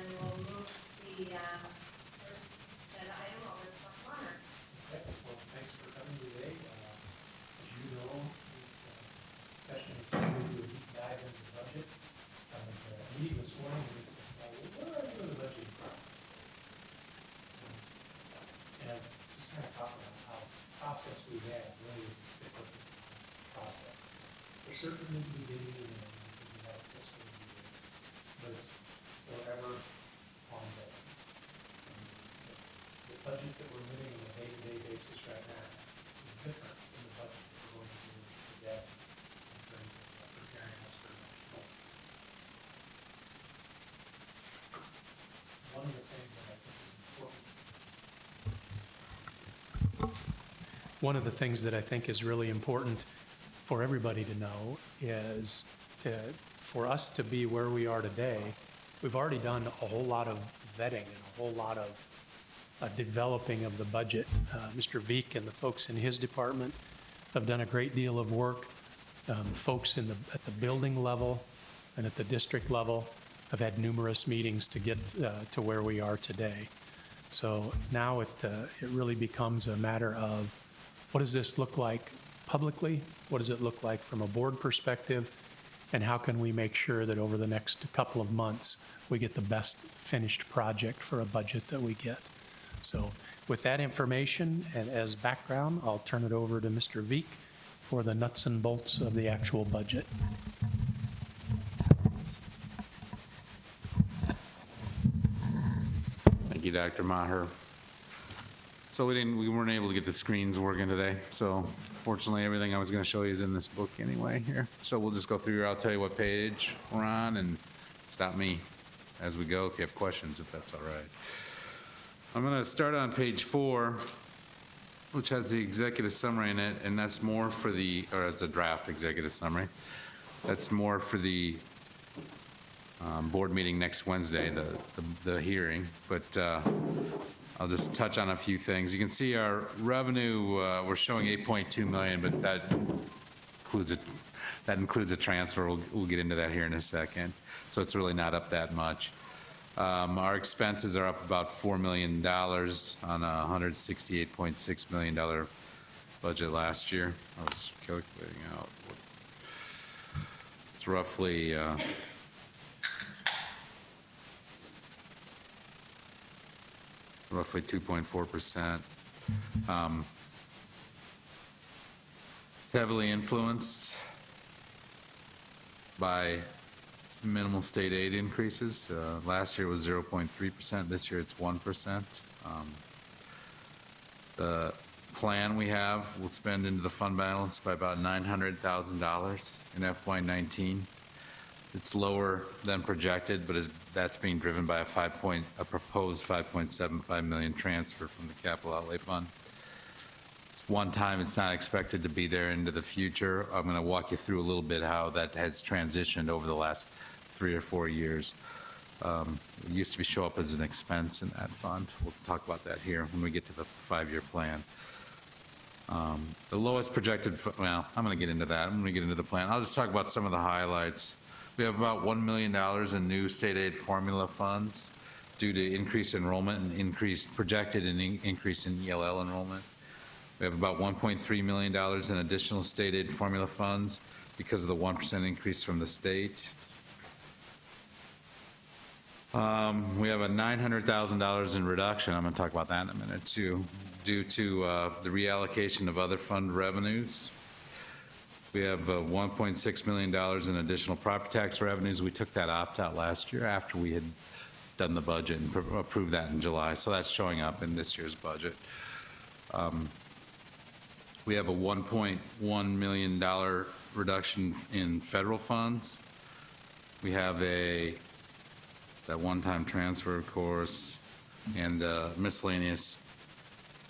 then we'll move the first agenda item over to Dr. Bonner. Okay. Well, thanks for coming today. As you know, this session is going to do a deep dive into the budget. The meeting this morning is, where are you in the budgeting process? And just kind of talk about how the process we have really is to stick with the process. There's certainly beginning and we have fiscal year, but it's forever ongoing. The budget that we're living on a day-to-day basis right now is different than the budget we're going to do today in terms of preparing us for next year. One of the things that I think is important. One of the things that I think is really important for everybody to know is for us to be where we are today, we've already done a whole lot of vetting and a whole lot of developing of the budget. Mr. Veek and the folks in his department have done a great deal of work. Folks at the building level and at the district level have had numerous meetings to get to where we are today. So now it really becomes a matter of what does this look like publicly? What does it look like from a board perspective? And how can we make sure that over the next couple of months we get the best finished project for a budget that we get? So with that information and as background, I'll turn it over to Mr. Veek for the nuts and bolts of the actual budget. Thank you, Dr. Maher. So we weren't able to get the screens working today. So fortunately, everything I was going to show you is in this book anyway here. So we'll just go through here. I'll tell you what page we're on and stop me as we go if you have questions, if that's all right. I'm going to start on page 4, which has the executive summary in it, and that's more for the, or it's a draft executive summary. That's more for the board meeting next Wednesday, the hearing, but I'll just touch on a few things. You can see our revenue, we're showing 8.2 million, but that includes a transfer. We'll get into that here in a second. So it's really not up that much. Our expenses are up about $4 million on a $168.6 million budget last year. I was calculating out. It's roughly roughly 2.4%. It's heavily influenced by minimal state aid increases. Last year was 0.3%. This year it's 1%. The plan we have will spend into the fund balance by about $900,000 in FY19. It's lower than projected, but that's being driven by a proposed 5.75 million transfer from the capital outlay fund. It's one time. It's not expected to be there into the future. I'm going to walk you through a little bit how that has transitioned over the last 3 or 4 years. It used to show up as an expense in that fund. We'll talk about that here when we get to the 5-year plan. The lowest projected, well, I'm going to get into that. I'm going to get into the plan. I'll just talk about some of the highlights. We have about $1 million in new state aid formula funds due to increased enrollment and projected increase in ELL enrollment. We have about $1.3 million in additional state aid formula funds because of the 1% increase from the state. We have a $900,000 in reduction. I'm going to talk about that in a minute too, due to the reallocation of other fund revenues. We have $1.6 million in additional property tax revenues. We took that opt-out last year after we had done the budget and approved that in July. So that's showing up in this year's budget. We have a $1.1 million reduction in federal funds. We have that one-time transfer, of course, and miscellaneous.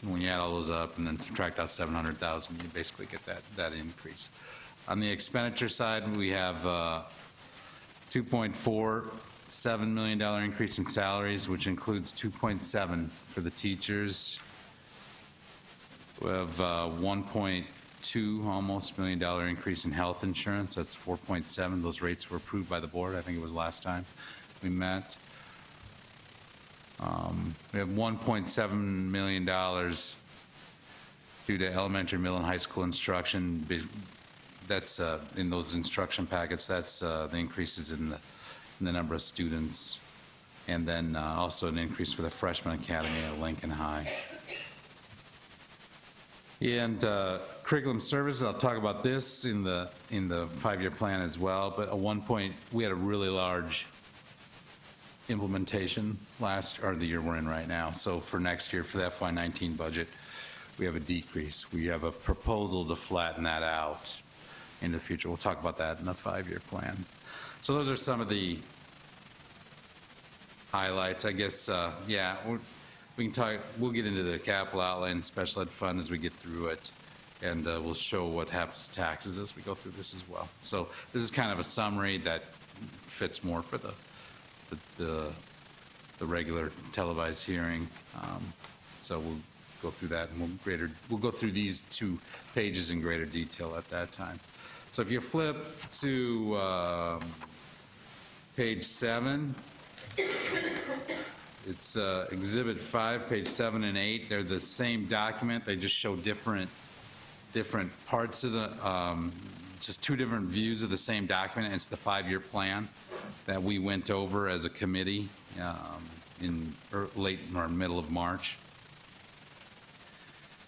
When you add all those up and then subtract out $700,000, you basically get that increase. On the expenditure side, we have $2.47 million increase in salaries, which includes 2.7 for the teachers. We have 1.2 almost $1 million increase in health insurance. That's 4.7. Those rates were approved by the board. I think it was last time we met. We have $1.7 million due to elementary, middle, and high school instruction. That's in those instruction packets. That's the increases in the number of students, and then also an increase for the freshman academy at Lincoln High. And curriculum services, I'll talk about this in the 5-year plan as well. But at one point, we had a really large implementation the year we're in right now. So for next year, for the FY19 budget, we have a decrease. We have a proposal to flatten that out in the future. We'll talk about that in the 5-year plan. So those are some of the highlights. I guess, yeah, we can talk. We'll get into the capital outlay and special ed fund as we get through it, and we'll show what happens to taxes as we go through this as well. So this is kind of a summary that fits more for the regular televised hearing. So we'll go through that, and we'll go through these 2 pages in greater detail at that time. So if you flip to page 7, it's Exhibit 5, page 7 and 8. They're the same document. They just show different parts of the, just 2 different views of the same document. It's the 5-year plan that we went over as a committee in late or middle of March.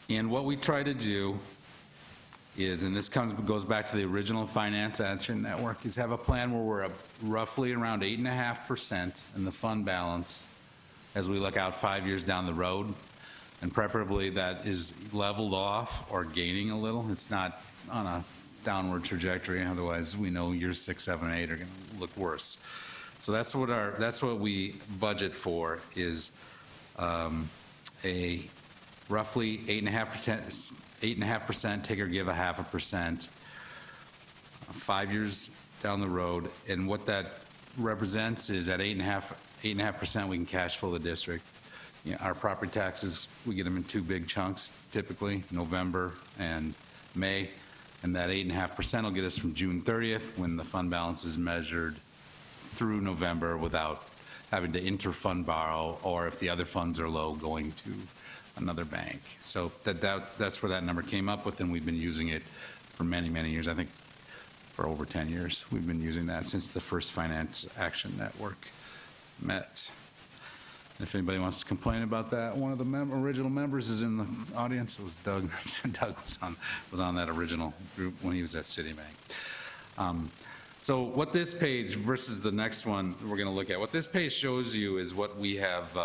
And what we try to do is, and this goes back to the original Finance Action Network, is have a plan where we're roughly around 8.5% in the fund balance as we look out 5 years down the road, and preferably that is leveled off or gaining a little. It's not on a downward trajectory, otherwise we know years 6, 7, 8 are going to look worse. So that's what we budget for, is a roughly 8.5%, take or give a 0.5%, 5 years down the road. And what that represents is at 8.5%, we can cash flow the district. You know, our property taxes, we get them in 2 big chunks, typically November and May. And that 8.5% will get us from June 30th, when the fund balance is measured, through November without having to inter-fund borrow, or if the other funds are low, going to another bank. So that's where that number came up with, and we've been using it for many, many years. I think for over 10 years we've been using that since the first Finance Action Network met. If anybody wants to complain about that, one of the original members is in the audience. It was Doug. Doug was on that original group when he was at Citibank. So what this page versus the next one we're going to look at, what this page shows you is what we have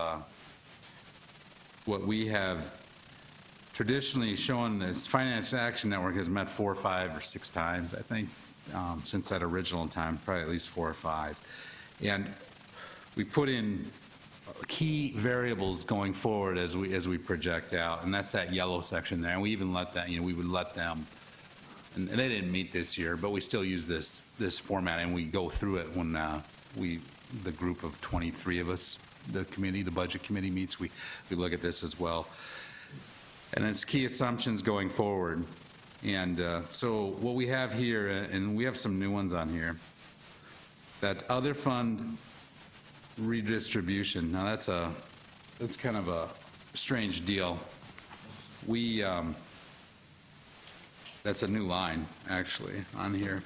traditionally shown. This Finance Action Network has met 4, 5, or 6 times, I think, since that original time, probably at least 4 or 5. And we put in key variables going forward as we project out, and that's that yellow section there. And we even let that, we would let them, and they didn't meet this year, but we still use this format, and we go through it when the group of 23 of us, the budget committee meets, we look at this as well. And it's key assumptions going forward. And so what we have here, and we have some new ones on here, that other fund redistribution. Now that's kind of a strange deal. That's a new line actually on here.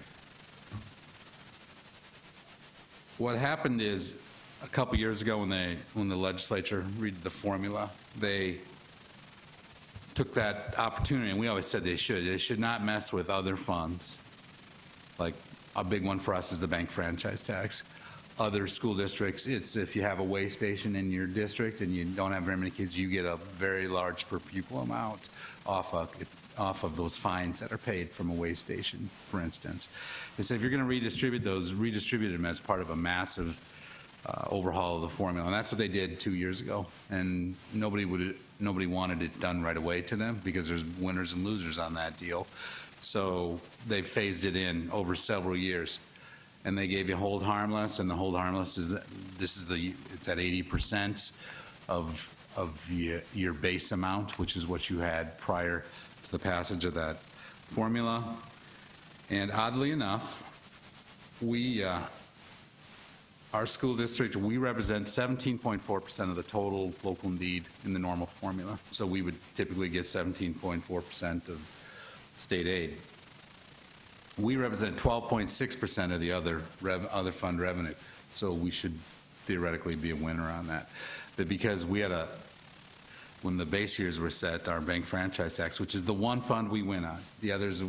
What happened is, a couple years ago when the legislature redid the formula, they took that opportunity, and we always said they should not mess with other funds. Like, a big one for us is the bank franchise tax. Other school districts, it's if you have a weigh station in your district and you don't have very many kids, you get a very large per pupil amount off of those fines that are paid from a weigh station, for instance. They said if you're going to redistribute those, redistribute them as part of a massive overhaul of the formula. And that's what they did 2 years ago. And nobody wanted it done right away to them, because there's winners and losers on that deal. So they phased it in over several years. And they gave you hold harmless, and the hold harmless is it's at 80% of your base amount, which is what you had prior to the passage of that formula. And oddly enough, we Our school district, we represent 17.4% of the total local need in the normal formula. So we would typically get 17.4% of state aid. We represent 12.6% of the other fund revenue. So we should theoretically be a winner on that. But because we had when the base years were set, our bank franchise tax, which is the one fund we win on, the others,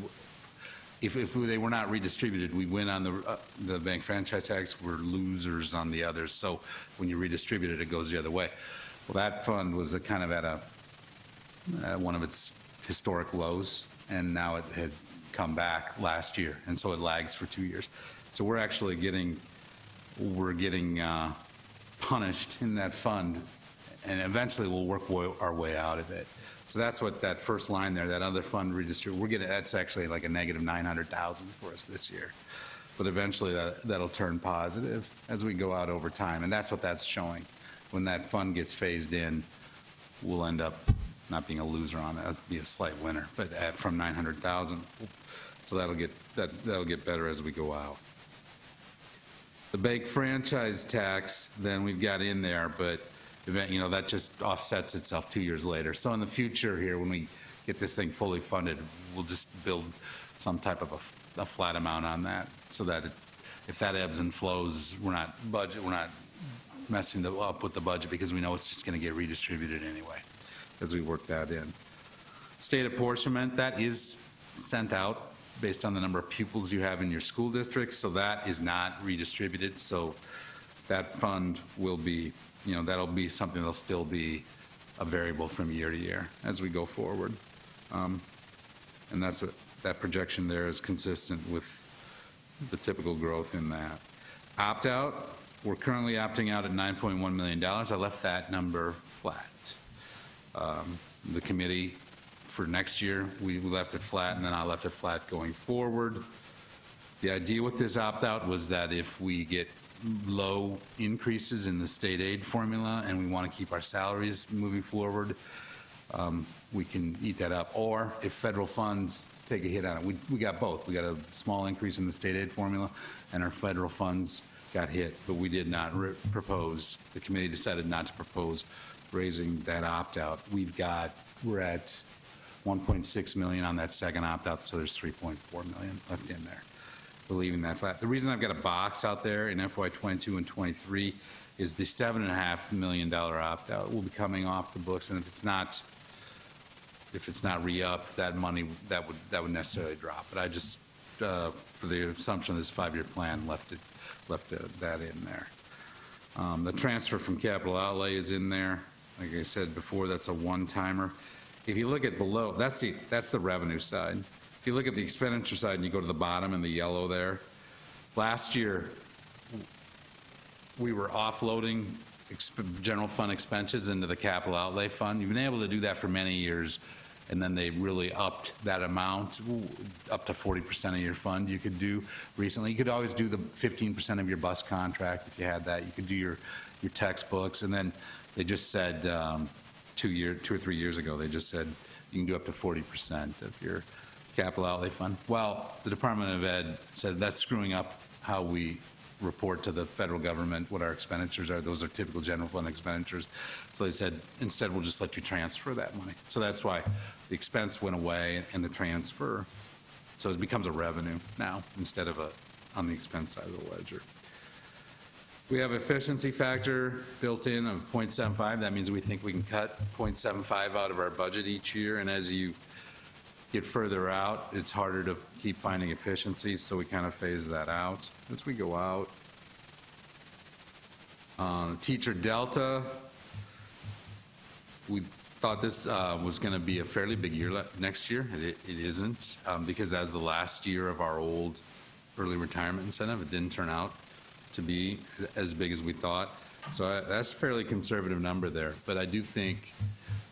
if they were not redistributed, we win on the bank franchise tax, we're losers on the others. So when you redistribute it, it goes the other way. Well, that fund was kind of at one of its historic lows, and now it had come back last year, and so it lags for 2 years. So we're actually getting punished in that fund, and eventually we'll work our way out of it. So that's what that first line there, that other fund redistribute, that's actually like a negative 900,000 for us this year. But eventually that'll turn positive as we go out over time, and that's what that's showing. When that fund gets phased in, we'll end up not being a loser on it, it'll be a slight winner, but from 900,000. So that'll get better as we go out. The bank franchise tax, then we've got in there, but that just offsets itself 2 years later. So in the future here, when we get this thing fully funded, we'll just build some type of a flat amount on that, so that if that ebbs and flows, we're not messing up with the budget, because we know it's just going to get redistributed anyway as we work that in. State apportionment, that is sent out based on the number of pupils you have in your school district, so that is not redistributed. So that fund will be, that'll be something that'll still be a variable from year to year as we go forward. And that's what that projection there is consistent with the typical growth in that. Opt-out, we're currently opting out at $9.1 million. I left that number flat. The committee for next year, we left it flat, and then I left it flat going forward. The idea with this opt-out was that if we get low increases in the state aid formula and we want to keep our salaries moving forward, we can eat that up. Or if federal funds take a hit on it, we got both. We got a small increase in the state aid formula, and our federal funds got hit, but we did not propose. The committee decided not to propose raising that opt-out. We're at 1.6 million on that second opt-out, so there's 3.4 million left in there. We're leaving that flat. The reason I've got a box out there in FY22 and 23 is the $7.5 million opt-out will be coming off the books, and if it's not re-upped, that money that would necessarily drop. But I just for the assumption of this 5-year plan left that in there. The transfer from capital outlay is in there. Like I said before, that's a one-timer. If you look at below, that's the revenue side. If you look at the expenditure side and you go to the bottom in the yellow there, last year we were offloading general fund expenses into the capital outlay fund. You've been able to do that for many years, and then they really upped that amount up to 40% of your fund you could do recently. You could always do the 15% of your bus contract if you had that. You could do your textbooks, and then they just said 2 or 3 years ago, they just said you can do up to 40% of your capital outlay fund. Well, the Department of Ed said that's screwing up how we report to the federal government what our expenditures are. Those are typical general fund expenditures. So they said, instead, we'll just let you transfer that money. So that's why the expense went away and the transfer. So it becomes a revenue now instead of on the expense side of the ledger. We have efficiency factor built in of 0.75. That means we think we can cut 0.75 out of our budget each year. And as you get further out, it's harder to keep finding efficiencies, so we kind of phase that out as we go out. Teacher delta, we thought this was going to be a fairly big year next year. It isn't, because that was the last year of our old early retirement incentive. It didn't turn out to be as big as we thought. So that's a fairly conservative number there. But I do think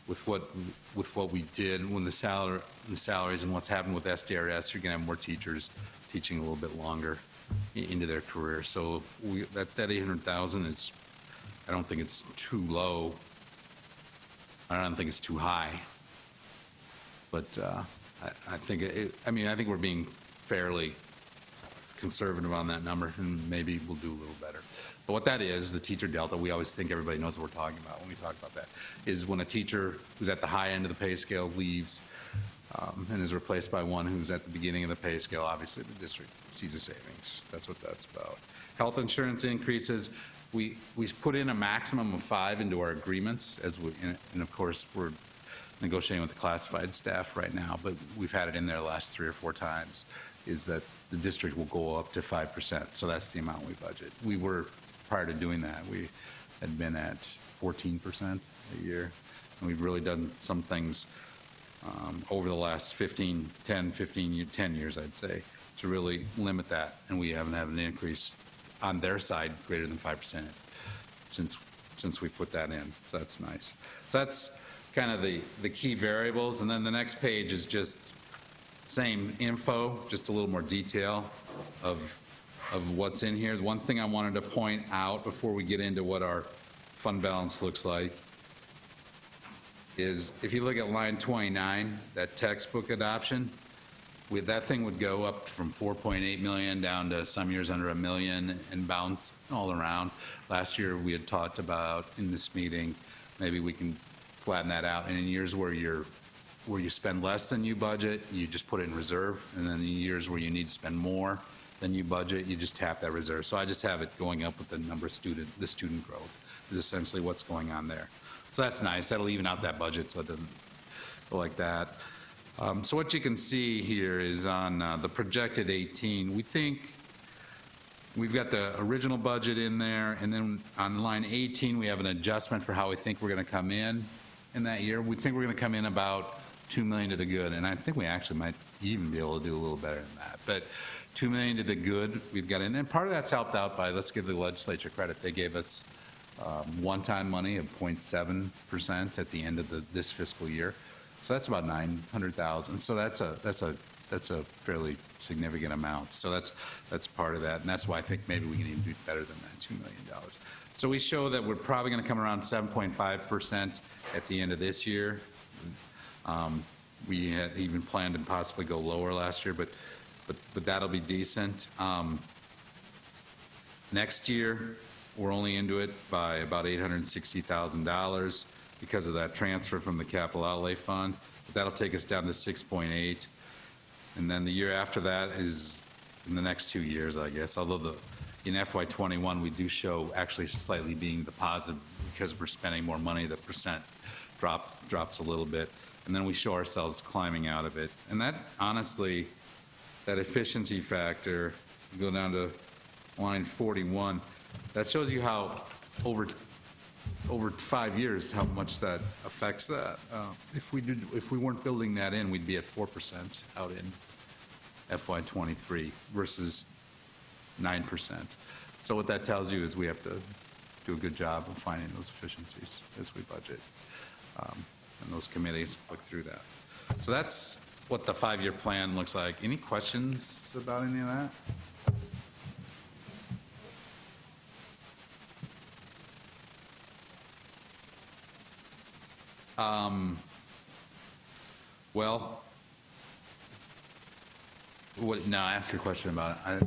with what we did when the salaries and what's happened with SDRS, you're going to have more teachers teaching a little bit longer into their career. So that 800,000 is, I don't think it's too low. I don't think it's too high. But I think I think we're being fairly conservative on that number, and maybe we'll do a little better. But what that is, the teacher delta, we always think everybody knows what we're talking about when we talk about that, is when a teacher who's at the high end of the pay scale leaves and is replaced by one who's at the beginning of the pay scale, obviously the district sees a savings. That's what that's about. Health insurance increases, we put in a maximum of 5 into our agreements, and of course, we're negotiating with the classified staff right now, but we've had it in there the last 3 or 4 times, is that the district will go up to 5%. So that's the amount we budget. We were, prior to doing that, we had been at 14% a year. And we've really done some things over the last 10 years, I'd say, to really limit that. And we haven't had an increase on their side greater than 5% since we put that in. So that's nice. So that's kind of the key variables. And then the next page is just same info, just a little more detail of what's in here. The one thing I wanted to point out before we get into what our fund balance looks like is if you look at line 29, that textbook adoption, that thing would go up from 4.8 million down to some years under $1 million and bounce all around. Last year we had talked about in this meeting, maybe we can flatten that out, and in years where you spend less than you budget, you just put it in reserve, and then in years where you need to spend more than you budget, you just tap that reserve. So I just have it going up with the number of the student growth is essentially what's going on there. So that's nice. That'll even out that budget so it doesn't go like that. So what you can see here is on the projected 18, we think we've got the original budget in there, and then on line 18, we have an adjustment for how we think we're going to come in that year. We think we're going to come in about $2 million to the good, and I think we actually might even be able to do a little better than that. But $2 million to the good we've got in, and part of that's helped out by, let's give the legislature credit, they gave us one-time money of 0.7% at the end of this fiscal year. So that's about $900,000. So that's a fairly significant amount. So that's part of that, and that's why I think maybe we can even do better than that $2 million. So we show that we're probably going to come around 7.5% at the end of this year. We had even planned to possibly go lower last year, but that'll be decent. Next year, we're only into it by about $860,000 because of that transfer from the capital outlay fund. But that'll take us down to 6.8. And then the year after that is in the next 2 years, I guess, although in FY21, we do show actually slightly being the positive because we're spending more money, the percent drops a little bit. And then we show ourselves climbing out of it. And that, honestly, that efficiency factor, you go down to line 41, that shows you how over 5 years, how much that affects that. If we weren't building that in, we'd be at 4% out in FY23 versus 9%. So what that tells you is we have to do a good job of finding those efficiencies as we budget. And those committees look through that. So that's what the 5-year plan looks like. Any questions about any of that? Well, now ask your question about it. I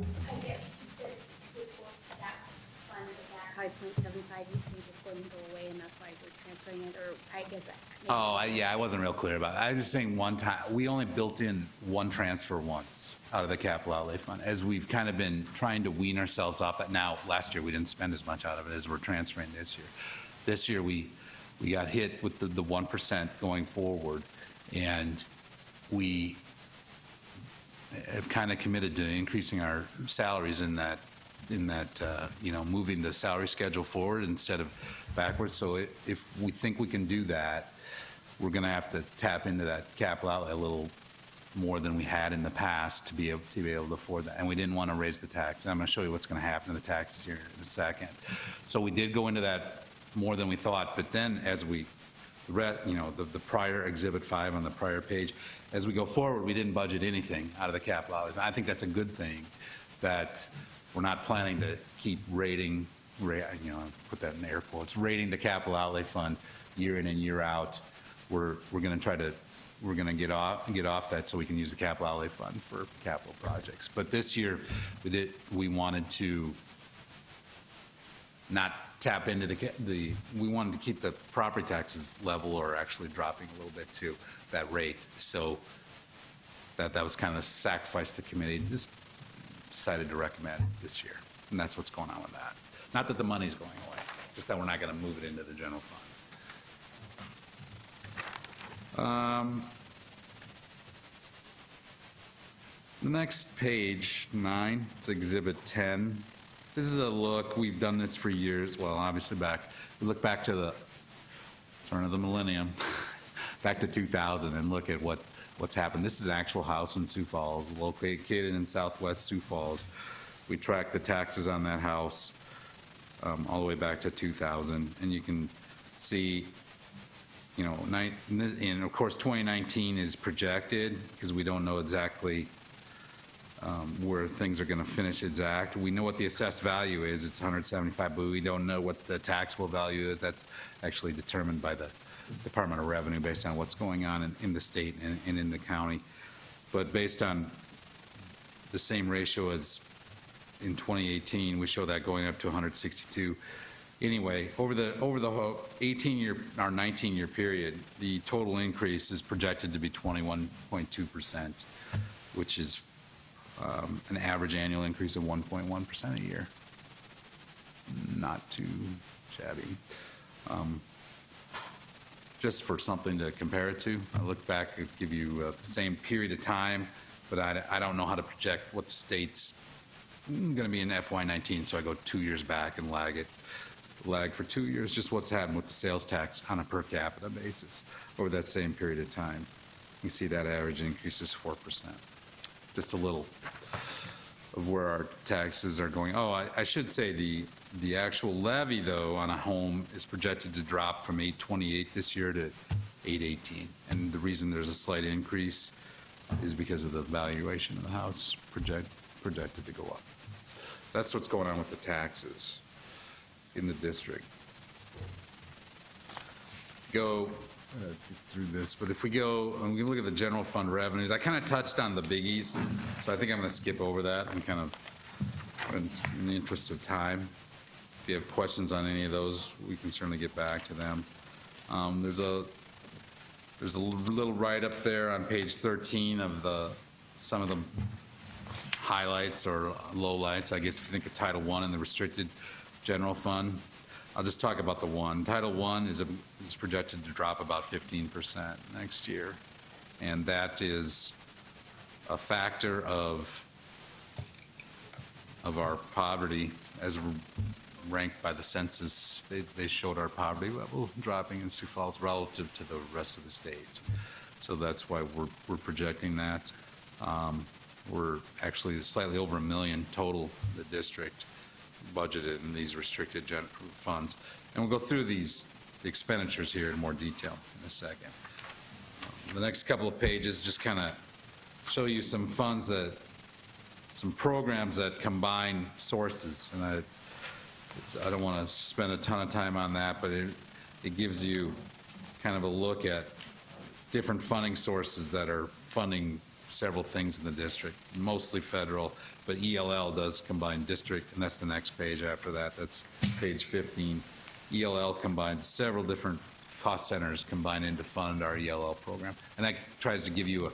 guess is it for that fund, that 5.75, you think it's going to go away and that's why we're transferring it, or I guess. Yeah, I wasn't real clear about it. I was just saying one time, we only built in one transfer once out of the capital outlay fund, as we've kind of been trying to wean ourselves off that. Now, last year we didn't spend as much out of it as we're transferring this year. This year we got hit with the 1% going forward, and we have kind of committed to increasing our salaries in that moving the salary schedule forward instead of backwards. So if we think we can do that, we're going to have to tap into that capital outlay a little more than we had in the past to be able to afford that. And we didn't want to raise the tax. And I'm going to show you what's going to happen to the taxes here in a second. So we did go into that more than we thought, but then as the prior Exhibit 5 on the prior page, as we go forward, we didn't budget anything out of the capital outlay. I think that's a good thing, that we're not planning to keep rating, put that in air quotes, rating the capital outlay fund year in and year out. We're going to try to we're going to get off that so we can use the capital outlay fund for capital projects. But this year, we wanted to not tap into we wanted to keep the property taxes level or actually dropping a little bit to that rate. So that was kind of a sacrifice the committee just decided to recommend this year. And that's what's going on with that. Not that the money's going away, just that we're not going to move it into the general fund. The next page, 9, it's Exhibit 10. This is a look, we've done this for years, well, obviously we look back to the turn of the millennium, back to 2000, and look at what's happened. This is an actual house in Sioux Falls, located in southwest Sioux Falls. We track the taxes on that house all the way back to 2000, and you can see, you know, and of course 2019 is projected because we don't know exactly where things are going to finish exact. We know what the assessed value is, it's 175, but we don't know what the taxable value is. That's actually determined by the Department of Revenue based on what's going on in the state and in the county. But based on the same ratio as in 2018, we show that going up to 162. Anyway, over the whole 18-year or 19-year period, the total increase is projected to be 21.2%, which is an average annual increase of 1.1% a year. Not too shabby. Just for something to compare it to, I look back and give you the same period of time, but I don't know how to project what the state's going to be in FY19, so I go 2 years back and lag for 2 years, just what's happened with the sales tax on a per capita basis over that same period of time. You see that average increase is 4%. Just a little of where our taxes are going. Oh, I should say the actual levy, though, on a home is projected to drop from $828 this year to $818. And the reason there's a slight increase is because of the valuation of the house projected to go up. So that's what's going on with the taxes in the district. Go through this, but if we go and we look at the general fund revenues, I kind of touched on the biggies, so I think I'm going to skip over that and kind of, in the interest of time, if you have questions on any of those, we can certainly get back to them. There's a little write-up there on page 13 of some of the highlights or lowlights, I guess, if you think of Title I in the restricted general fund. I'll just talk about the one. Title I is projected to drop about 15% next year, and that is a factor of our poverty as ranked by the census. They showed our poverty level dropping in Sioux Falls relative to the rest of the state. So that's why we're projecting that. We're actually slightly over $1 million total, the district budgeted in these restricted general funds. And we'll go through these expenditures here in more detail in a second. The next couple of pages just kind of show you some funds some programs that combine sources. And I don't want to spend a ton of time on that, but it gives you kind of a look at different funding sources that are funding several things in the district, mostly federal, but ELL does combine district, and that's the next page after that. That's page 15. ELL combines several different cost centers combined into fund our ELL program, and that tries to give you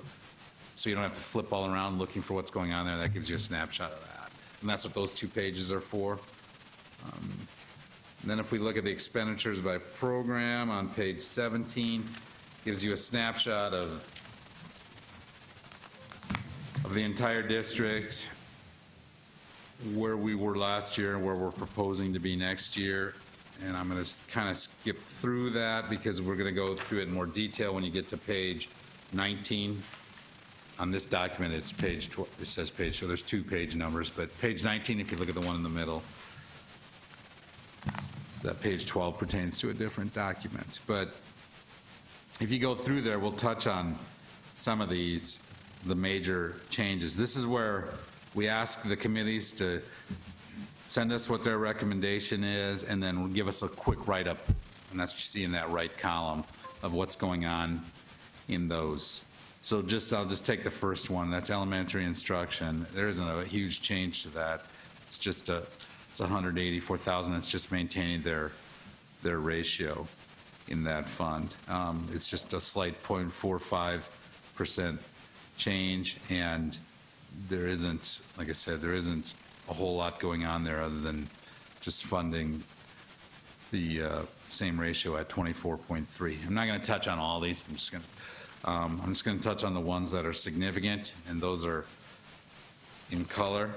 so you don't have to flip all around looking for what's going on there. That gives you a snapshot of that, and that's what those 2 pages are for. And then if we look at the expenditures by program on page 17, gives you a snapshot of the entire district, where we were last year and where we're proposing to be next year. And I'm going to kind of skip through that because we're going to go through it in more detail when you get to page 19. On this document, it's page 12, it says page, so there's 2 page numbers, but page 19, if you look at the one in the middle, that page 12 pertains to a different document. But if you go through there, we'll touch on some of these, the major changes. This is where we ask the committees to send us what their recommendation is and then give us a quick write-up, and that's what you see in that right column of what's going on in those. So I'll just take the first one, that's elementary instruction. There isn't a huge change to that. It's just it's 184,000, it's just maintaining their ratio in that fund. It's just a slight 0.45% change, and there isn't, like I said, there isn't a whole lot going on there other than just funding the same ratio at 24.3. I'm not going to touch on all these. I'm just going to touch on the ones that are significant, and those are in color.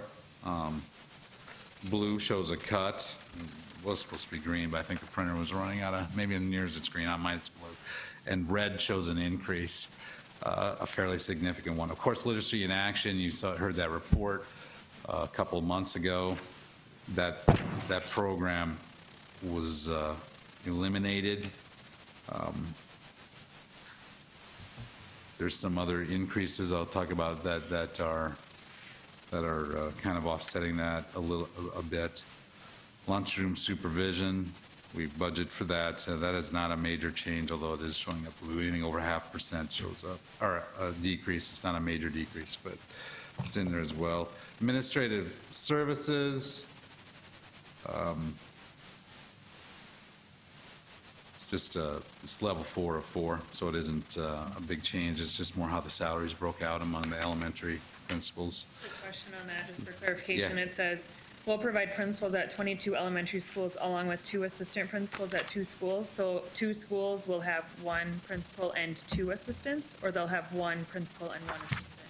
Blue shows a cut. It was supposed to be green, but I think the printer was running out of, maybe in yours it's green, on mine it's blue. And red shows an increase, a fairly significant one. Of course, Literacy in Action, you heard that report a couple of months ago. That program was eliminated. There's some other increases I'll talk about that are kind of offsetting that a bit. Lunchroom supervision, we budget for that. That is not a major change, although it is showing up blue. Anything over 0.5% shows up, or a decrease. It's not a major decrease, but it's in there as well. Administrative services. It's level 4 of 4, so it isn't a big change. It's just more how the salaries broke out among the elementary principals. Quick question on that, just for clarification. Yeah. It says, we'll provide principals at 22 elementary schools along with 2 assistant principals at 2 schools. So 2 schools will have 1 principal and 2 assistants, or they'll have 1 principal and 1 assistant?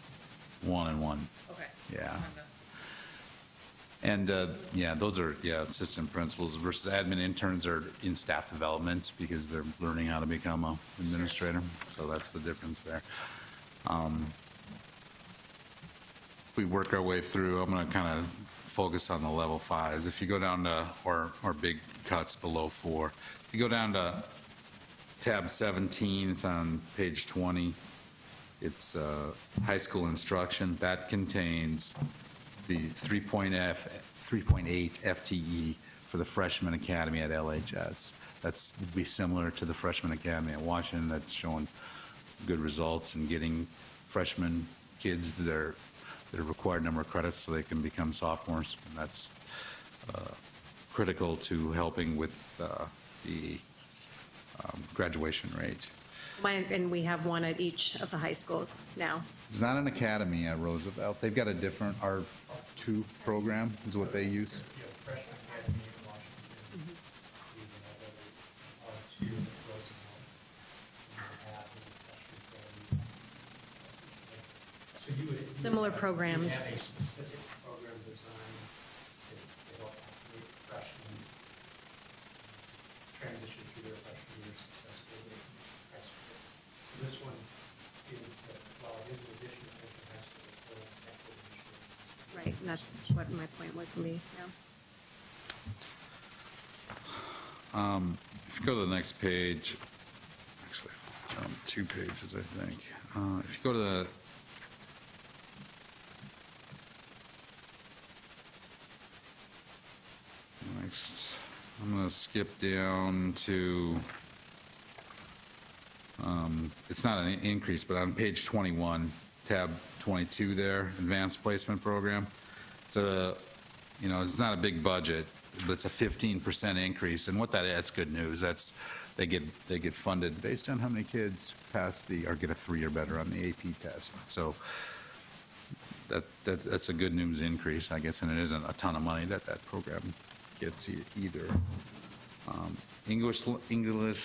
1 and 1. Okay. Yeah. Just wanted to- And, those are, assistant principals versus admin interns are in staff development because they're learning how to become an administrator. So that's the difference there. We work our way through, I'm going to kind of focus on the level 5s. If you go down to, or big cuts below 4, if you go down to tab 17, it's on page 20. It's high school instruction. That contains the 3.8 FTE for the freshman academy at LHS. That's would be similar to the freshman academy at Washington. That's showing good results in getting freshman kids their required number of credits so they can become sophomores. And that's critical to helping with the graduation rate. And we have one at each of the high schools now. It's not an academy at Roosevelt. They've got a different R2 program is what they use. Freshman Academy in Washington. We even have R2 at Roosevelt. So you would. Similar programs. Have a specific program designed to help activate freshmen transition through their freshman year successfully in high school. So this one is, while it is an addition to high school, it's still an active. Right, and that's what my point was to me, yeah. If you go to the next page, actually, jump 2 pages, I think. If you go to the next, I'm going to skip down to, it's not an increase, but on page 21, tab 22 there, advanced placement program. It's it's not a big budget, but it's a 15% increase. And what that is, good news. That's they get funded based on how many kids pass or get a 3 or better on the AP test. So that's a good news increase, I guess, and it isn't a ton of money that program gets either. English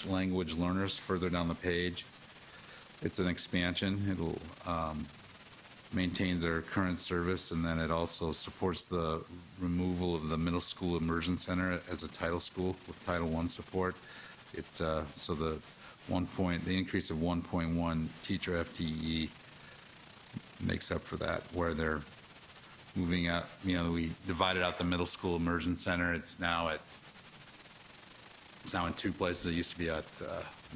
language learners further down the page. It's an expansion. It'll maintains our current service, and then it also supports the removal of the middle school immersion center as a title school with Title I support. So the increase of 1.1 teacher FTE makes up for that, where they're moving out. We divided out the middle school immersion center. It's now in 2 places. It used to be at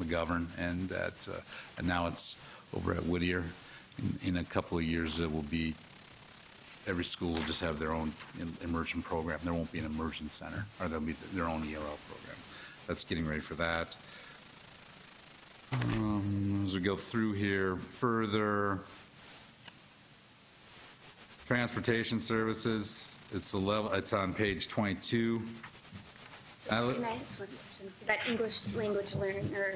McGovern and now it's over at Whittier. In a couple of years, it will be, every school will just have their own immersion program. There won't be an immersion center, or there'll be their own ELL program. That's getting ready for that. As we go through here further, transportation services, it's on page 22. So can I ask one question? So that English language learner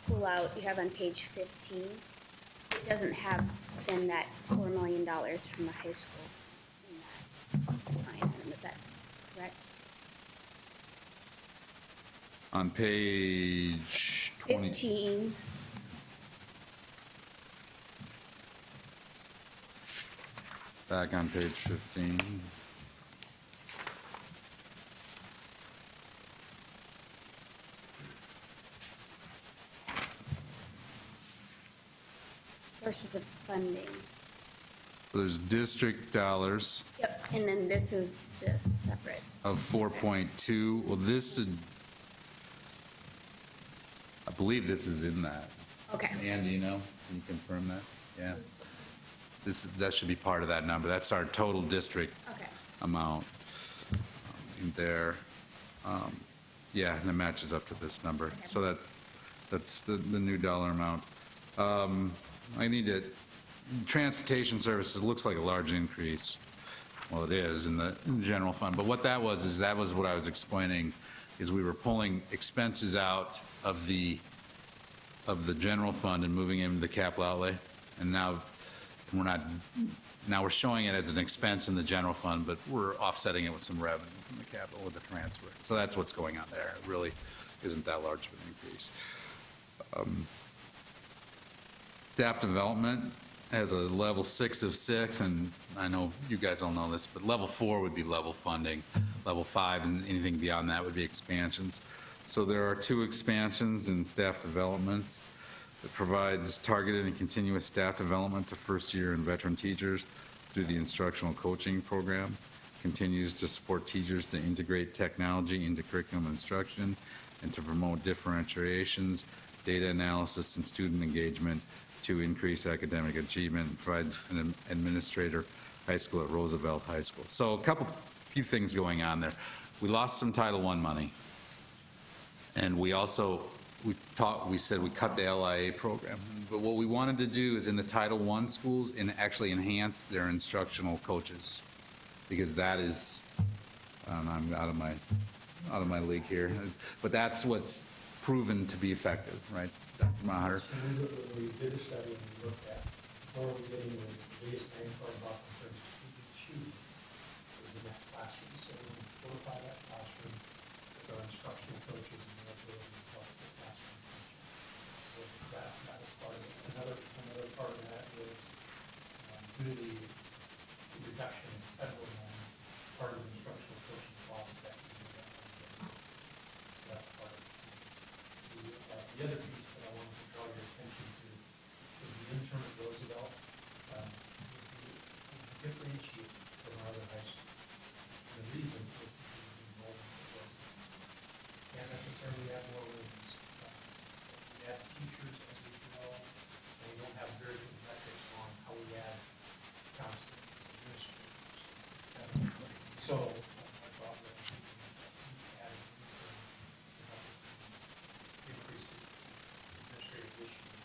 pull-out you have on page 15, it doesn't have then that $4 million from the high school in that line item, is that correct? On page 20. 15. Back on page 15. Sources of funding. There's district dollars Yep, and then this is the separate. of 4.2. Well, this, I believe this is in that. Okay. Andy, you know, can you confirm that? Yeah. That should be part of that number. That's our total district Okay. amount in there. Yeah, and it matches up to this number. Okay. So that's the new dollar amount. I need to, transportation services looks like a large increase. Well, it is in the general fund. But what that was is that was what I was explaining, is we were pulling expenses out of the general fund and moving it into the capital outlay. And now we're showing it as an expense in the general fund, but we're offsetting it with some revenue from the capital with the transfer. So that's what's going on there. It really isn't that large of an increase. Staff development has a level 6 of 6, and I know you guys all know this, but level 4 would be level funding. Level 5 and anything beyond that would be expansions. So there are 2 expansions in staff development. It provides targeted and continuous staff development to first-year and veteran teachers through the instructional coaching program. Continues to support teachers to integrate technology into curriculum instruction and to promote differentiations, data analysis, and student engagement to increase academic achievement, and provides an administrator high school at Roosevelt High School. So few things going on there. We lost some Title I money, and we said we cut the LIA program. But what we wanted to do is in the Title I schools and actually enhance their instructional coaches, because that is, I'm out of my league here, but that's what's proven to be effective, right, Dr. Maher? So we did a study and we looked at where we're getting the biggest bang for our buck in terms of student achievement is in that classroom. So we fortify that classroom with our instructional coaches and their ability to help the classroom teaching. So that is part of it. Another part of that is due to the reduction in federal loans, part of the instructional coaching costs that we do that. So that's part of it. The other piece that I wanted to draw your attention to is the intern at Roosevelt. Differentiate from our other high schools. And the reason is because of the enrollment at Roosevelt. Can't necessarily have more rooms. We add teachers as we grow, and we don't have very good metrics on how we add counselors, administrators, etc. So I thought that he's added an intern to help increase the administrative issues.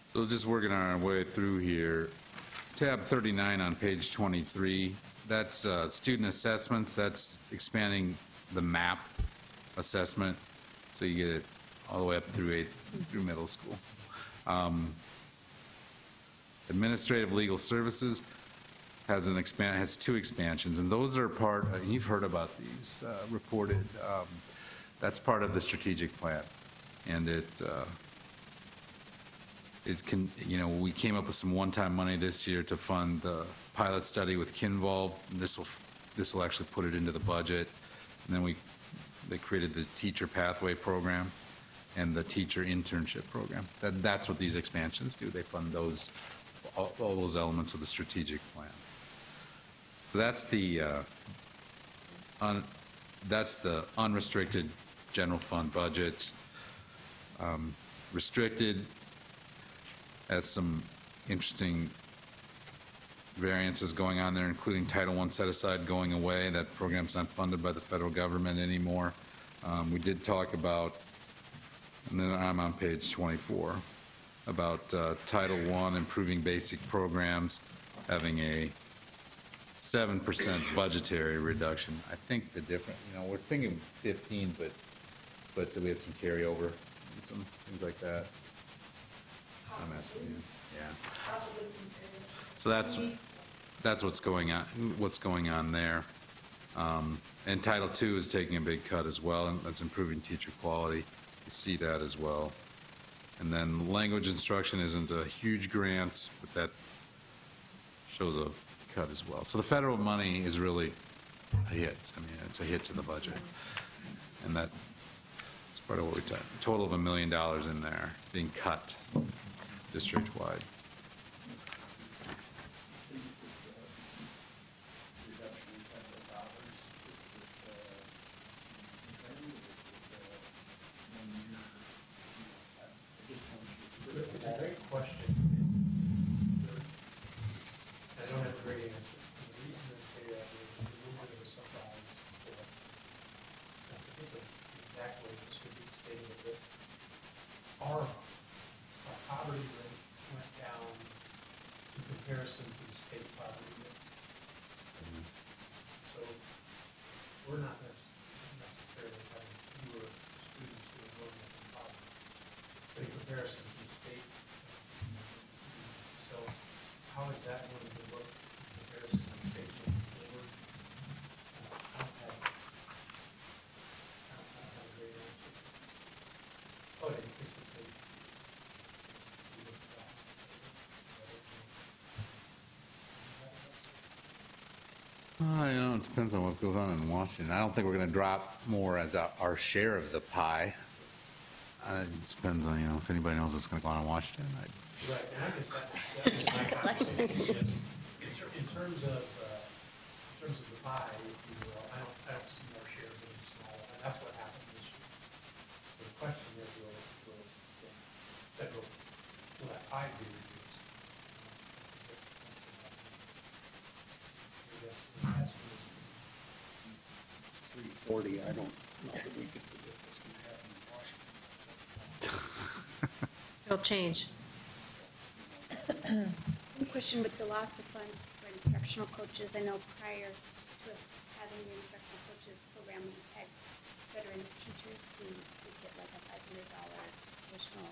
So just working our way through here, tab 39 on page 23, that's student assessments. That's expanding the MAP assessment, so you get it all the way up through middle school. Administrative legal services has 2 expansions, and those are part. You've heard about these reported. That's part of the strategic plan, and it can, we came up with some one-time money this year to fund the pilot study with Kinvolved. This will actually put it into the budget. And then they created the teacher pathway program and the teacher internship program. That's what these expansions do. They fund all those elements of the strategic plan. So that's the unrestricted general fund budget. Restricted has some interesting variances going on there, including Title I set-aside going away. That program's not funded by the federal government anymore. We did talk about, and then I'm on page 24, about Title I, improving basic programs, having a 7% budgetary reduction. I think the different, we're thinking 15, but do we have some carryover and some things like that? I'm asking you. Yeah. So that's what's going on there. And Title II is taking a big cut as well, and that's improving teacher quality. You see that as well. And then language instruction isn't a huge grant, but that shows a cut as well. So the federal money is really a hit. I mean, it's a hit to the budget. And that's part of what we talked. Total of $1 million in there being cut district-wide. It's a great question. I don't have a great answer. And the reason I say that is a little bit of a surprise for us. I think of exactly this could be stated a bit. Our poverty rate went down in comparison to the state poverty rate. So we're not necessarily having fewer students who are growing up in poverty. But in comparison to the state, so how is that going to look in comparison to the state moving forward? I don't have a great answer. I would anticipate we would drop. It depends on what goes on in Washington. I don't think we're going to drop more as our share of the pie. It depends on, if anybody knows what's going to go on in Washington. Right, and I guess that was my conversation, is in terms of the pie, if you will, I don't see our share being small, and that's what happened this year. So the question is, will that pie be reduced? I guess that's what it's- 340, I don't know that we could predict what's going to happen in Washington. It'll change. One question with the loss of funds for instructional coaches. I know prior to us having the instructional coaches program, we had veteran teachers who would get like a $500 additional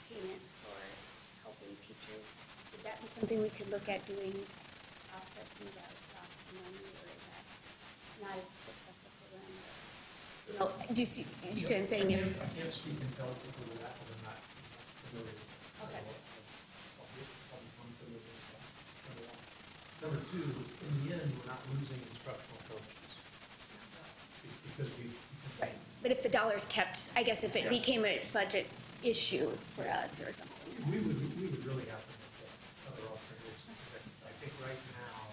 payment for helping teachers. Would that be something we could look at doing to offset some of that loss of money, or is that not as successful program? Do you see what I'm saying? I can't speak intelligently to that, because I'm not familiar with it. Okay. Number two, in the end, we're not losing instructional coaches. Because Right, but if the dollars kept, I guess if it became a budget issue for us or something. we would really have to look at other alternatives. I think right now,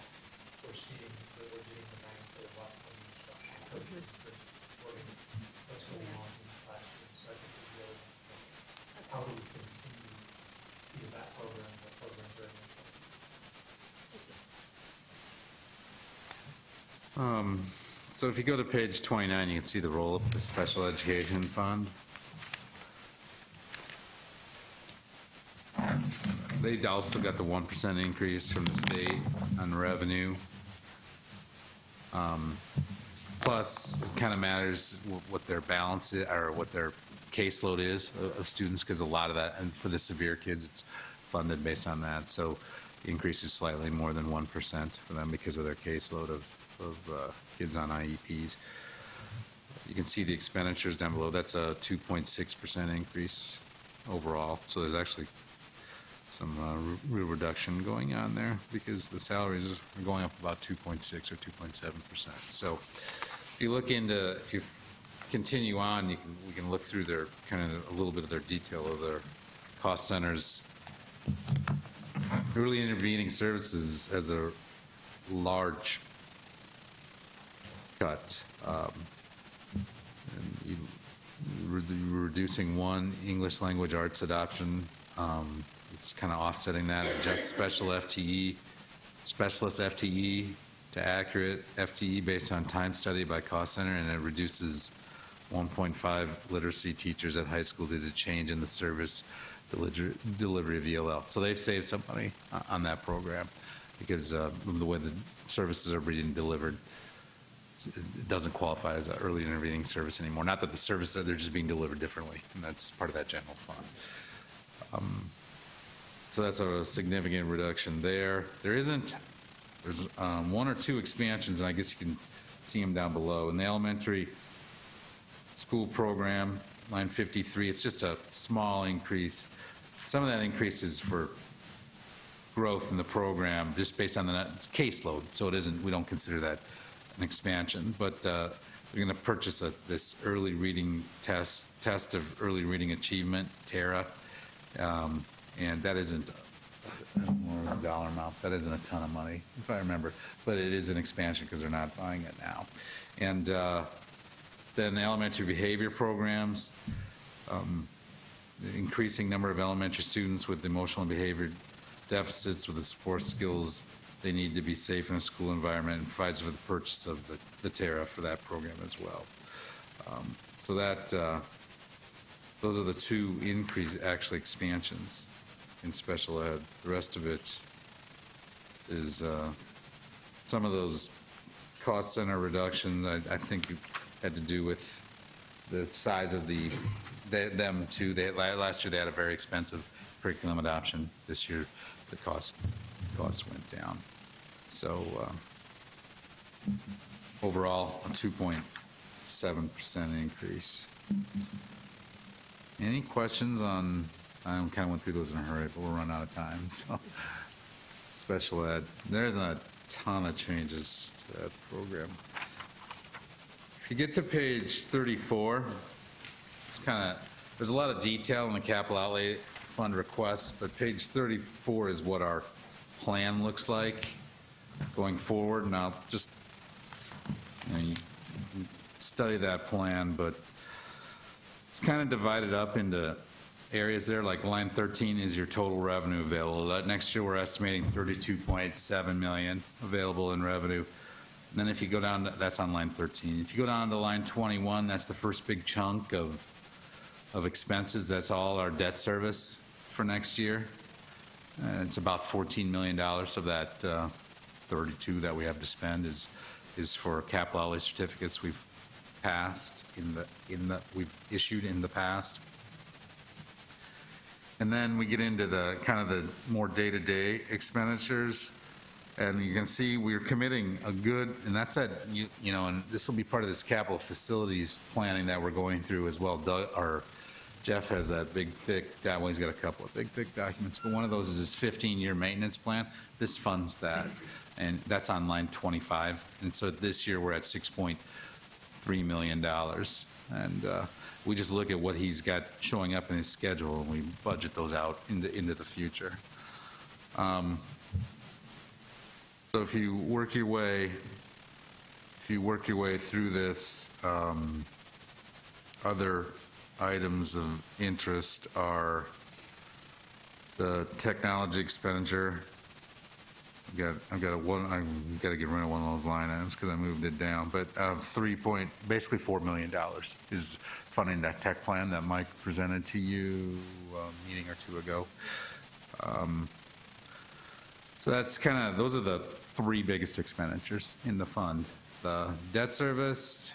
we're seeing that we're getting the bang for the buck from the instructional coaches versus supporting what's going on in the classroom. So I think we really have to look at how do we continue either that program or programs very much. So if you go to page 29, you can see the role of the special education fund. They also got the 1% increase from the state on revenue. Plus, it kind of matters what their balance is, or what their caseload is of students, because a lot of that, and for the severe kids, it's funded based on that. So the increase is slightly more than 1% for them because of their caseload of kids on IEPs. You can see the expenditures down below. That's a 2.6% increase overall. So there's actually some real reduction going on there, because the salaries are going up about 2.6 or 2.7%. So if you continue on, we can look through their kind of a little bit of their detail of their cost centers. Early intervening services as a large cut. Reducing one English language arts adoption. It's kind of offsetting that. Just specialist FTE to accurate FTE based on time study by cost center, and it reduces 1.5 literacy teachers at high school due to change in the service delivery of ELL. So they've saved some money on that program because of the way the services are being delivered. It doesn't qualify as an early intervening service anymore. Not that the services, they're just being delivered differently, and that's part of that general fund. So that's a significant reduction there. There's one or two expansions, and I guess you can see them down below. In the elementary school program, line 53, it's just a small increase. Some of that increase is for growth in the program, just based on the caseload. So it isn't, we don't consider that an expansion, but we're going to purchase this early reading test of early reading achievement, TARA, and that isn't more dollar amount. That isn't a ton of money, if I remember, but it is an expansion because they're not buying it now. And then the elementary behavior programs, the increasing number of elementary students with emotional and behavior deficits with the support skills they need to be safe in a school environment, and provides for the purchase of the TARA for that program as well. So that those are the two expansions in special ed. The rest of it is some of those cost center reductions. I think had to do with the size of them too. Last year they had a very expensive curriculum adoption. This year the costs went down. So overall, a 2.7% increase. Any questions on? I kind of went through those in a hurry, but we'll run out of time. So special ed, there isn't a ton of changes to that program. If you get to page 34, it's there's a lot of detail in the capital outlay fund requests, but page 34 is what our plan looks like going forward. Now, just you study that plan, but it's kind of divided up into areas there. Like line 13 is your total revenue available. Next year we're estimating 32.7 million available in revenue. And then if you go down, that's on line 13. If you go down to line 21, that's the first big chunk of expenses. That's all our debt service for next year. It's about $14 million of that 32 that we have to spend is for capital outlay certificates we've passed we've issued in the past. And then we get into the kind of the more day-to-day expenditures, and you can see we're committing a good, and that's that, you know, and this will be part of this capital facilities planning that we're going through as well. Jeff has that big, thick, well, he's got a couple of big, thick documents, but one of those is his 15-year maintenance plan. This funds that, and that's on line 25. And so this year we're at $6.3 million. And we just look at what he's got showing up in his schedule, and we budget those out into the future. So if you work your way through this, other items of interest are the technology expenditure. I've got to get rid of one of those line items because I moved it down. But basically $4 million is funding that tech plan that Mike presented to you a meeting or two ago. So that's those are the three biggest expenditures in the fund: the debt service,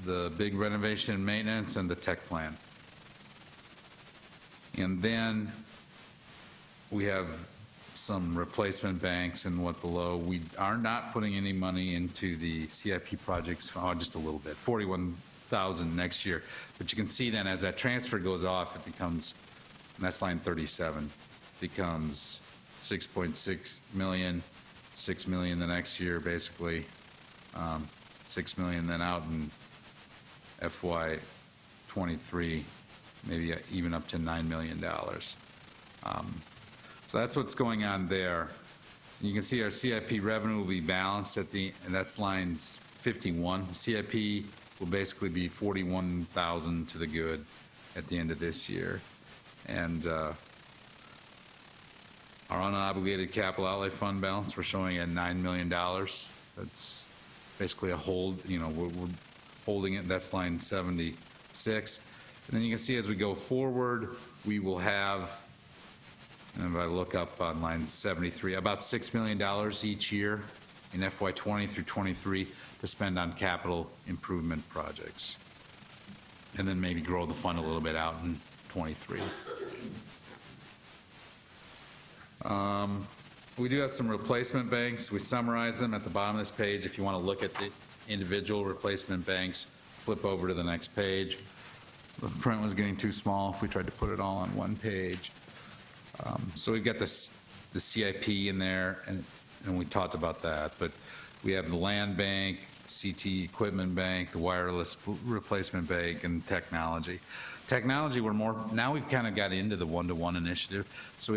the big renovation and maintenance, and the tech plan. And then we have some replacement banks and what below. We are not putting any money into the CIP projects, just a little bit, 41,000 next year. But you can see then as that transfer goes off, it becomes, and that's line 37, becomes 6.6 million, 6 million the next year, basically, 6 million then out in FY 23, maybe even up to $9 million. So that's what's going on there. And you can see our CIP revenue will be balanced and that's lines 51. CIP will basically be 41,000 to the good at the end of this year. And our unobligated capital outlay fund balance, we're showing at $9 million That's basically a hold, we're holding it, that's line 76. And then you can see as we go forward, we will have, and if I look up on line 73, about $6 million each year in FY 20 through 23 to spend on capital improvement projects. And then maybe grow the fund a little bit out in 23. We do have some replacement banks. We summarize them at the bottom of this page. If you want to look at the individual replacement banks, flip over to the next page. The print was getting too small if we tried to put it all on one page. So we've got the CIP in there, and we talked about that, but we have the land bank, CT equipment bank, the wireless replacement bank, and technology. Technology, now we've kind of got into the one-to-one initiative, so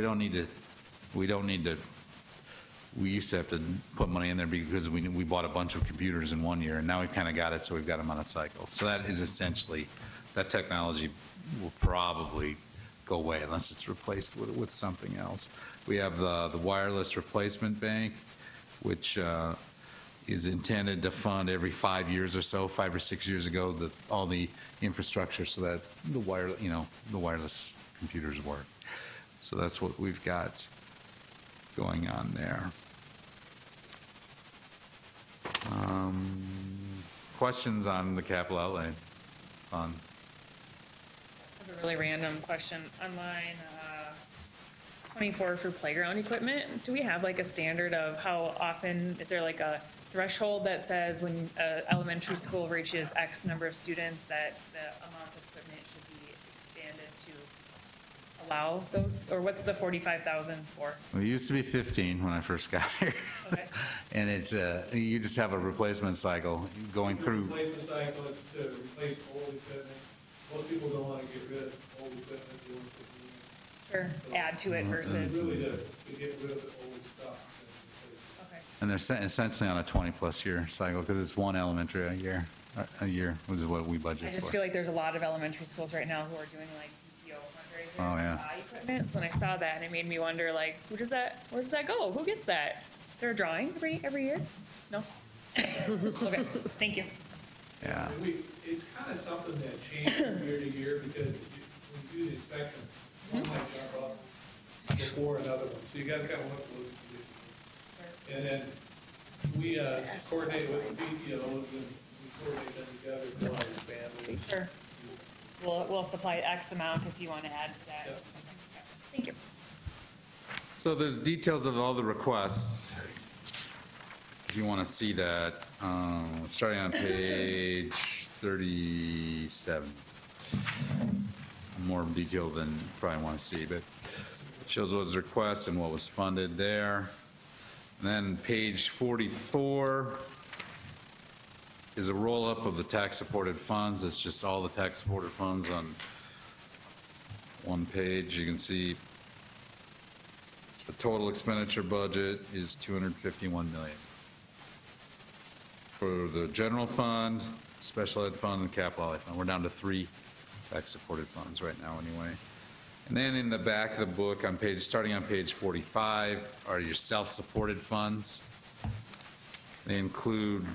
we used to have to put money in there because we bought a bunch of computers in one year, and now we've kind of got it, so we've got them on a cycle. So that is essentially, that technology will probably go away unless it's replaced with something else. We have the wireless replacement bank, which is intended to fund every 5 years or so, 5 or 6 years ago, all the infrastructure so that the wireless computers work. So that's what we've got going on there. Questions on the capital outlay fund? I have a really random question. On line 24 for playground equipment, do we have like a standard of how often, is there like a threshold that says when elementary school reaches X number of students that the amount of equipment should be expanded to allow those, or what's the 45,000 for? Well, it used to be 15 when I first got here. Okay. And it's, you just have a replacement cycle going through. The replacement cycle is to replace old equipment. Most people don't want to get rid of old equipment. They want to put new in. Sure, add to it versus, Really to get rid of the old stuff. okay. And they're essentially on a 20-plus year cycle because it's one elementary a year, which is what we budget I just for. feel like there's a lot of elementary schools right now who are doing like PTO fundraisers. Oh, yeah. to buy equipment. So when I saw that, and it made me wonder, like, where does that go? Who gets that? Is there a drawing every year? No? Okay, thank you. Yeah. And it's kind of something that changes from year to year because when you do the inspection, one might jump up before another one. So you got to kind of look at those conditions. And then we coordinate with the PTOs and we coordinate them together to understand. Sure. We'll supply X amount if you want to add to that. Yep. Thank you. So there's details of all the requests. If you want to see that, starting on page 37. More detail than you probably want to see, but it shows what was requested and what was funded there. And then page 44 is a roll-up of the tax-supported funds. It's just all the tax-supported funds on one page. You can see the total expenditure budget is $251 million. For the general fund, special ed fund, and capital outlay fund, we're down to 3 tax-supported funds right now anyway. And then in the back of the book, starting on page 45, are your self-supported funds. They include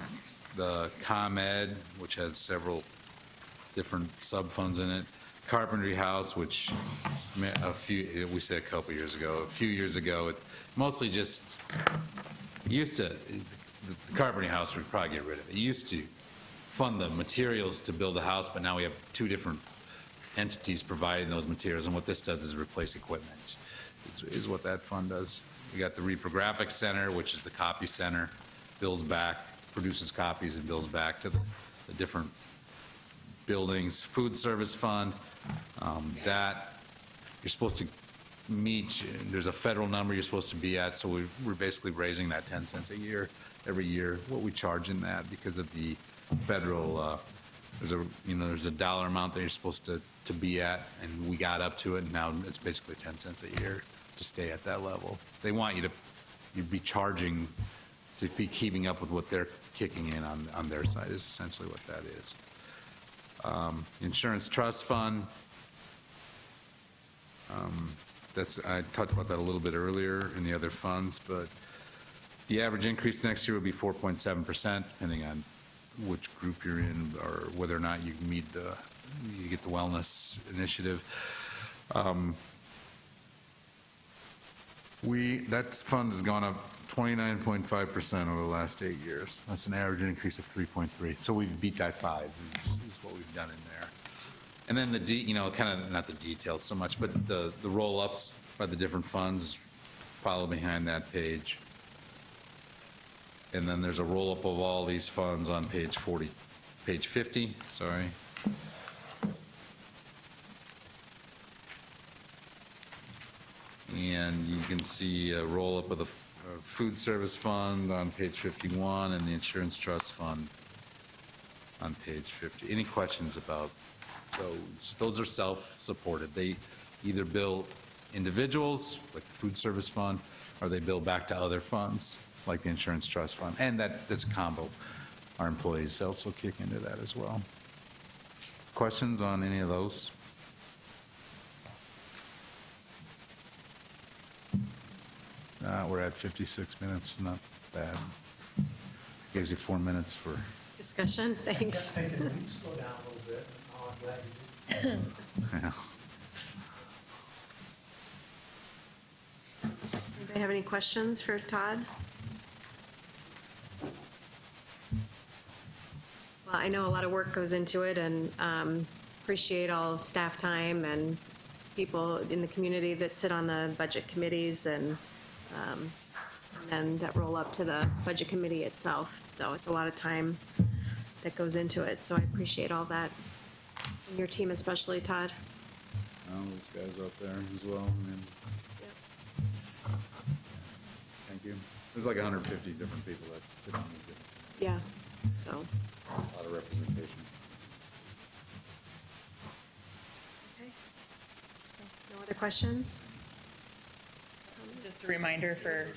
the ComEd, which has several different sub-funds in it. Carpentry House, which we said a couple years ago. A few years ago, it mostly just used to, the Carpentry House, we'd probably get rid of it. It used to fund the materials to build a house, but now we have 2 different entities providing those materials, and what this does is replace equipment, is what that fund does. We got the Reprographic Center, which is the copy center, bills back, produces copies and bills back to the different buildings. Food Service Fund, that you're supposed to meet, there's a federal number you're supposed to be at, so we're basically raising that 10 cents a year, every year, what we charge in that because of the federal, there's a dollar amount that you're supposed to be at, and we got up to it, and now it's basically 10 cents a year to stay at that level. They want you'd be charging to be keeping up with what they're kicking in on their side is essentially what that is. Insurance Trust Fund, I talked about that a little bit earlier in the other funds, but The average increase next year would be 4.7%, depending on which group you're in or whether or not you meet you get the wellness initiative. That fund has gone up 29.5% over the last 8 years. That's an average increase of 3.3. So we've beat that 5 is what we've done in there. And then kind of not the details so much, but the roll-ups by the different funds follow behind that page. And then there's a roll-up of all these funds on page 50, sorry. And you can see a roll-up of the food service fund on page 51 and the insurance trust fund on page 50. Any questions about those? Those are self-supported. They either bill individuals, like the food service fund, or they bill back to other funds, like the insurance trust fund. And that's a combo. Our employees also kick into that as well. Questions on any of those? We're at 56 minutes, not bad. Gives you 4 minutes for discussion. Thanks. I kept thinking, we slow down a little bit, and now I'm glad you did. yeah. Anybody have any questions for Todd? Well, I know a lot of work goes into it, and appreciate all staff time and people in the community that sit on the budget committees and that roll up to the budget committee itself. So it's a lot of time that goes into it. So I appreciate all that. And your team especially, Todd. Those guys out there as well. Yep. Thank you. There's like 150 different people that sit on these different. Yeah, so. A lot of representation. Okay. So, no other questions? Just a reminder for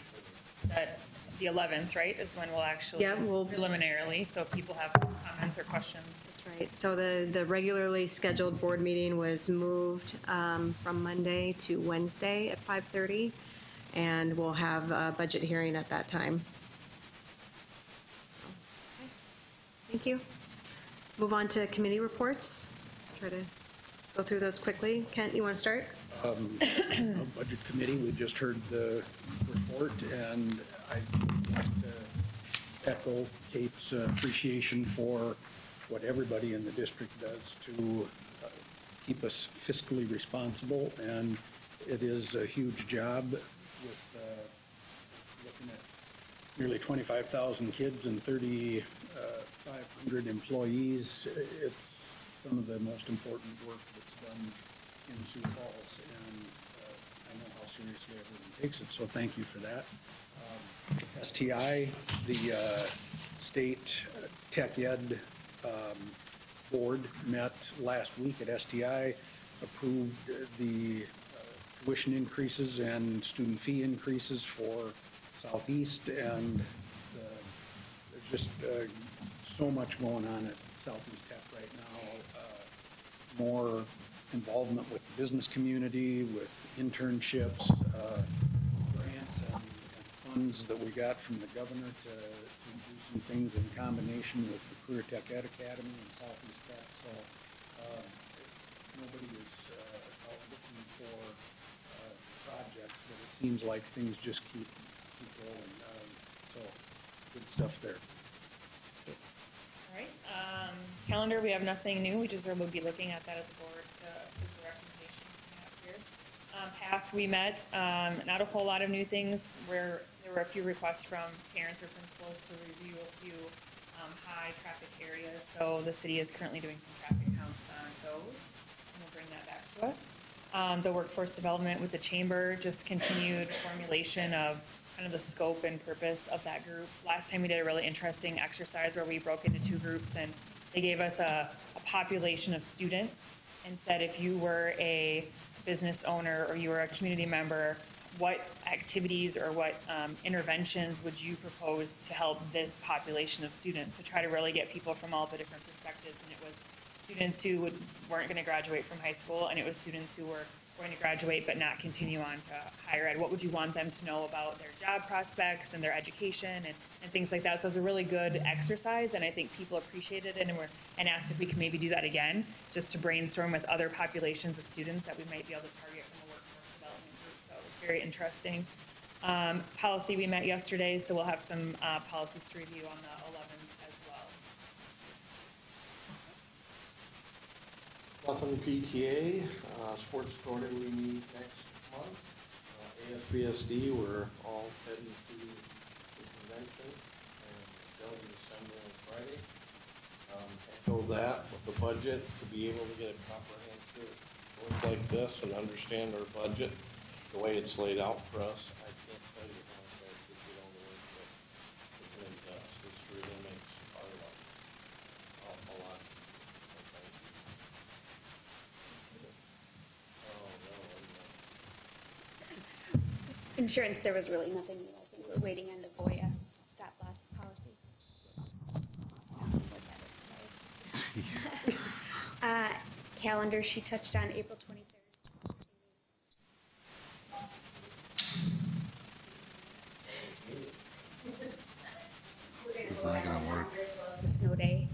that, the 11th, right, is when we'll actually Yeah, we'll- preliminarily, so if people have comments or questions. That's right. So the regularly scheduled board meeting was moved from Monday to Wednesday at 5:30, and we'll have a budget hearing at that time. So, okay. Thank you. Move on to committee reports. Try to go through those quickly. Kent, you want to start? Budget Committee, we just heard the report, and I'd like to echo Kate's appreciation for what everybody in the district does to keep us fiscally responsible, and it is a huge job with looking at nearly 25,000 kids and 3,500 employees. It's some of the most important work that's done in Sioux Falls, and I know how seriously everyone takes it, so thank you for that. STI, the state tech ed board met last week at STI, approved the tuition increases and student fee increases for Southeast, and there's just so much going on at Southeast Tech right now. More involvement with the business community, with internships, grants and funds that we got from the governor to do some things in combination with the Career Tech Ed Academy and Southeast Tech. So nobody is out looking for projects, but it seems like things just keep going. So good stuff there. All right, calendar, we have nothing new, we just will be looking at that as a board, as the recommendation coming up here. PATH, we met, not a whole lot of new things, where there were a few requests from parents or principals to review a few high traffic areas, so the city is currently doing some traffic counts on those, and we'll bring that back to us. The workforce development with the chamber, just continued formulation of kind of the scope and purpose of that group. Last time we did a really interesting exercise where we broke into 2 groups, and they gave us a population of students and said if you were a business owner or you were a community member, what activities or what interventions would you propose to help this population of students? To try to really get people from all the different perspectives. And it was students who weren't going to graduate from high school, and it was students who were going to graduate but not continue on to higher ed? What would you want them to know about their job prospects and their education and things like that? So it's a really good exercise, and I think people appreciated it and asked if we could maybe do that again, just to brainstorm with other populations of students that we might be able to target from a workforce development group. So it was very interesting. Policy, we met yesterday, so we'll have some policies to review on the 11th as well. Nothing PTA, sports quarter we meet next month. ASBSD, we're all heading to the convention and still in December and Friday. Echo that with the budget, to be able to get a comprehensive look like this and understand our budget, the way it's laid out for us. I can't tell you how much I appreciate all the work that it does. This really makes our life a lot. Thank you. Insurance, there was really nothing new. I think we're waiting on the VOIA stop loss policy. I don't know what that is. Calendar, she touched on April 23rd. It's not gonna work. The snow day.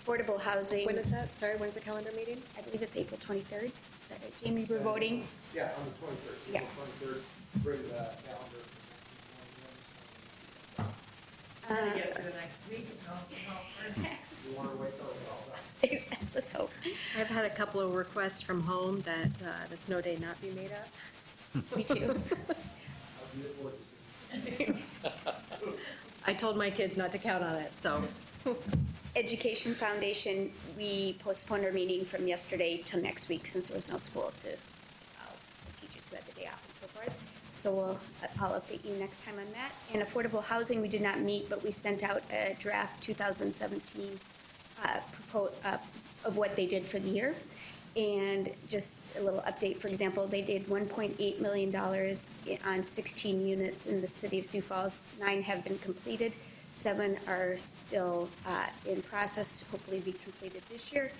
Affordable housing. When is that? Sorry, when's the calendar meeting? I believe it's April 23rd. Is that right, Jamie? We're voting? Yeah, on the 23rd. Yeah. April 23rd, bring the calendar. Gonna get to the next week, and I'll see how first. You want to wait till it's all done? Let's hope. I've had a couple of requests from home that the snow day not be made up. Me too. I'll be at work this evening. I told my kids not to count on it, so. Education Foundation, we postponed our meeting from yesterday till next week since there was no school to the teachers who had the day off and so forth. So I'll update you next time on that. And affordable housing, we did not meet, but we sent out a draft 2017 of what they did for the year. And just a little update, for example, they did $1.8 million on 16 units in the city of Sioux Falls. 9 have been completed. 7 are still in process, hopefully be completed this year.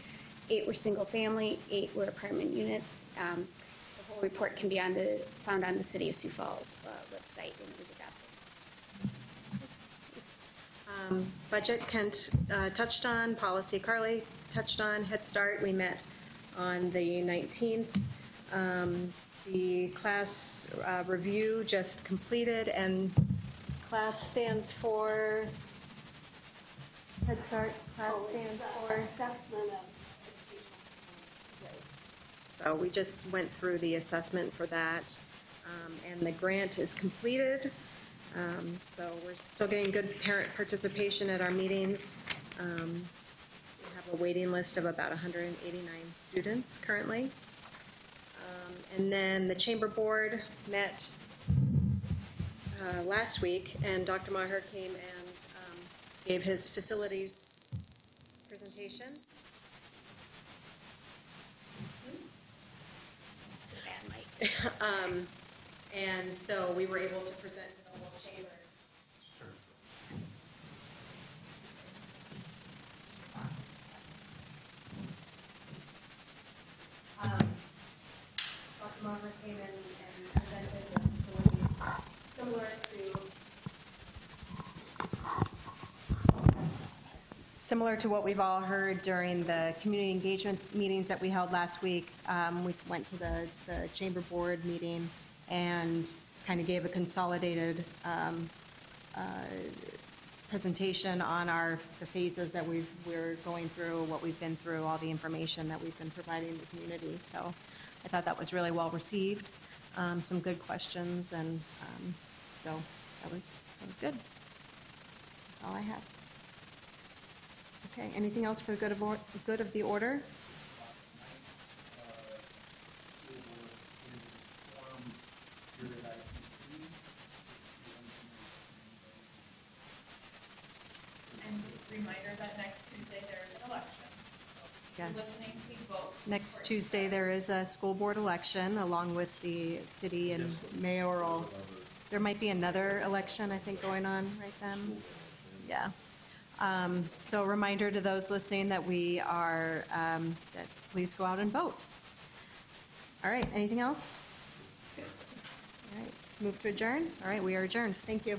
8 were single family, 8 were apartment units. The whole report can be found on the City of Sioux Falls website when it was adopted. Budget Kent touched on, policy Carly touched on, Head Start we met on the 19th. The class review just completed, and class stands for, Head Start class stands for? Assessment of educational. So we just went through the assessment for that, and the grant is completed. So we're still getting good parent participation at our meetings. We have a waiting list of about 189 students currently. And then the Chamber Board met last week, and Dr. Maher came and gave his facilities presentation. And so we were able to present to the whole chamber. Dr. Maher came in and presented the facilities Similar to what we've all heard during the community engagement meetings that we held last week. We went to the chamber board meeting and kind of gave a consolidated presentation on the phases that we're going through, what we've been through, all the information that we've been providing the community. So I thought that was really well received. Some good questions, and so that was good. That's all I have. Okay, anything else for the good of the order? And reminder that next Tuesday there is an election. Yes. If you're listening, please vote. Next Tuesday, there is a school board election along with the city and mayoral. There might be another election, I think, going on right then. Yeah. So a reminder to those listening that that please go out and vote. All right, anything else? All right, move to adjourn? All right, we are adjourned. Thank you.